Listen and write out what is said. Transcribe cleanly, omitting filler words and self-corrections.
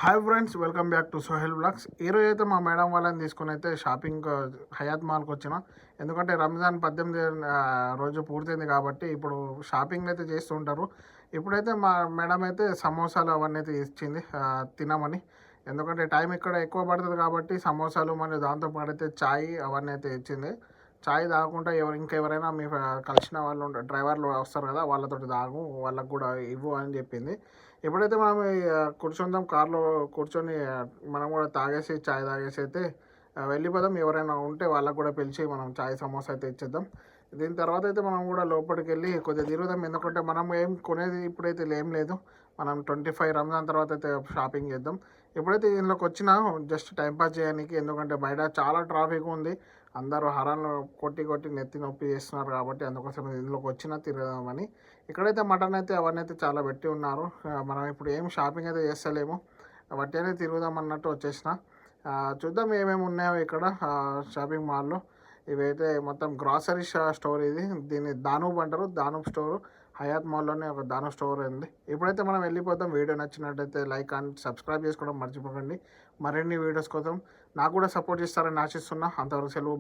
Hi friends, welcome back to Sohel blogs. ఈరోజు అయితే మా మేడం వాళ్ళని తీసుకుని అయితే షాపింగ్ హయాత్ మాల్కి వచ్చిన. ఎందుకంటే రంజాన్ 18 రోజు పూర్తయింది కాబట్టి ఇప్పుడు షాపింగ్ అయితే చేస్తూ ఉంటారు. ఇప్పుడైతే మా మేడం అయితే సమోసాలు అవన్నీ అయితే ఇచ్చింది తినమని. ఎందుకంటే టైం ఇక్కడ ఎక్కువ పడుతుంది కాబట్టి సమోసాలు మరియు దాంతోపాటు అయితే ఛాయ్ అవన్నీ అయితే ఇచ్చింది. ఛాయ్ తాగకుండా ఇంకెవరైనా మీ కలిసిన వాళ్ళు డ్రైవర్లు వస్తారు కదా, వాళ్ళతో తాగు, వాళ్ళకు కూడా ఇవ్వు అని చెప్పింది. ఎప్పుడైతే మనం కూర్చుందాం కార్లో కూర్చొని మనం కూడా తాగేసి ఛాయ్ తాగేసి అయితే వెళ్ళిపోదాం. ఎవరైనా ఉంటే వాళ్ళకు కూడా పిలిచి మనం ఛాయ్ సమోసా అయితే ఇచ్చేద్దాం. దీని తర్వాత అయితే మనం కూడా లోపలికి వెళ్ళి కొద్దిగా తిరుగుదాం. ఎందుకంటే మనం ఏం కొనేది ఇప్పుడైతే ఏం లేదు. మనం 25 రంజాన్ తర్వాత అయితే షాపింగ్ చేద్దాం. ఎప్పుడైతే దీనిలోకి వచ్చినా జస్ట్ టైంపాస్ చేయడానికి, ఎందుకంటే బయట చాలా ట్రాఫిక్ ఉంది. అందరూ హరాన్లు కొట్టి కొట్టి నెత్తి నొప్పి చేస్తున్నారు కాబట్టి అందుకోసం ఇందులోకి వచ్చినా తిరగదామని. ఇక్కడైతే మటన్ అయితే అవన్నీ అయితే చాలా పెట్టి ఉన్నారు. మనం ఇప్పుడు ఏం షాపింగ్ అయితే చేస్తలేము, వట్టినే తిరుగుదాం అన్నట్టు వచ్చేసిన. చూద్దాం ఏమేమి ఉన్నాయో ఇక్కడ షాపింగ్ మాల్లో. ఇవైతే మొత్తం గ్రాసరీ స్టోర్ ఇది. దీన్ని దానూబ్ అంటారు. దానూబ్ స్టోరు హయాత్ మాల్లోనే ఒక దానూబ్ స్టోర్ ఉంది. ఇప్పుడైతే మనం వెళ్ళిపోతాం. వీడియో నచ్చినట్టయితే లైక్ అండ్ సబ్స్క్రైబ్ చేసుకోవడం మర్చిపోకండి. మరిన్ని వీడియోస్ కోసం నాకు కూడా సపోర్ట్ చేస్తారని ఆశిస్తున్నా. అంతవరకు సెలవు.